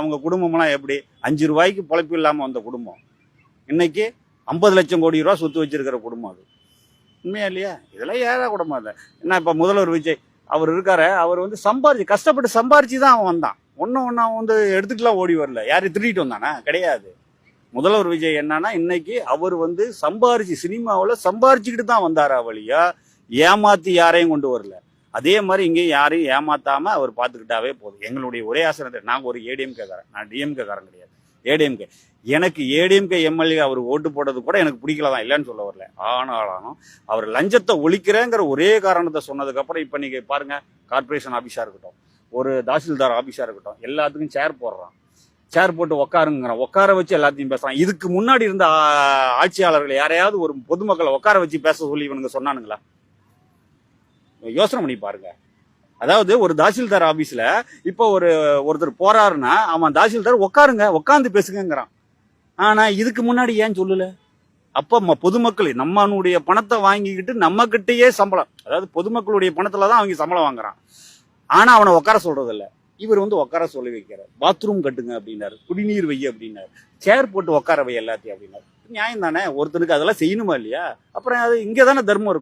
அவங்க குடும்பம்லாம் எப்படி 5 ரூபாய்க்கு பொழைப்பு இல்லாமல் வந்த குடும்பம் இன்னைக்கு 50 லட்சம் கோடி ரூபா சொத்து வச்சிருக்கிற குடும்பம் அது. உண்மையா இல்லையா? இதெல்லாம் ஏழை குடும்பம் இல்லை. என்ன இப்போ முதல்வர் விஜய் அவர் இருக்காரு, அவர் வந்து கஷ்டப்பட்டு சம்பாரிச்சு தான் அவன் வந்தான். ஒன்றும் அவன் வந்து எடுத்துக்கலாம் ஓடி வரல. யாரையும் திருடிட்டு வந்தானா? கிடையாது. முதல்வர் விஜய் என்னன்னா இன்னைக்கு அவர் வந்து சினிமாவில் சம்பாரிச்சுக்கிட்டு தான் வந்தாரா வழியா ஏமாத்தி யாரையும் கொண்டு வரல. அதே மாதிரி இங்கே யாரையும் ஏமாத்தாம அவர் பார்த்துக்கிட்டாவே போதும். எங்களுடைய ஒரே ஆசை, நாங்கள் ஒரு ஏடிஎம்கே காரன், நான் டிஎம்கே காரன் கிடையாது, ஏடிஎம்கே. எனக்கு ஏடிஎம்கே எம்எல்ஏ அவர் ஓட்டு போட்டது கூட எனக்கு பிடிக்கல தான், இல்லைன்னு சொல்ல வரல. ஆனாலும் அவர் லஞ்சத்தை ஒழிக்கிறேங்கிற ஒரே காரணத்தை சொன்னதுக்கப்புறம் இப்போ நீங்கள் பாருங்க, கார்பரேஷன் ஆஃபீஸாக இருக்கட்டும், ஒரு தாசில்தார் ஆஃபீஸாக இருக்கட்டும், எல்லாத்துக்கும் சேர் போடுறான். சேர் போட்டு உட்காருங்கிறான், உட்கார வச்சு எல்லாத்தையும் பேசுறான். இதுக்கு முன்னாடி இருந்த ஆட்சியாளர்கள் யாரையாவது ஒரு பொதுமக்களை உட்கார வச்சு பேச சொல்லி இவனுங்க சொன்னானுங்களா? யோசனை பண்ணி பாருங்க. அதாவது ஒரு தாசில்தார் ஆபீஸ்ல இப்போ ஒருத்தர் போறாருன்னா அவன் தாசில்தார் உட்காந்து பேசுங்கிறான். ஆனா இதுக்கு முன்னாடி ஏன் சொல்லல? அப்ப பொதுமக்கள் நம்மளுடைய பணத்தை வாங்கிக்கிட்டு நம்ம கிட்டயே சம்பளம், அதாவது பொதுமக்களுடைய பணத்துலதான் அவங்க சம்பளம் வாங்குறான். ஆனா அவனை உட்கார சொல்றது இல்ல. இவர் வந்து உட்கார சொல்லி வைக்கிறார். பாத்ரூம் கட்டுங்க அப்படின்னாரு, குடிநீர் வை அப்படின்னாரு, சேர் போட்டு உட்கார வை எல்லாத்தையும் அப்படின்னாரு. நியாயம் தானே? ஒருத்தனுக்கு அதெல்லாம் செய்யணுமா இல்லையா? அப்புறம் அது இங்கதானே தர்மம் இருக்கும்.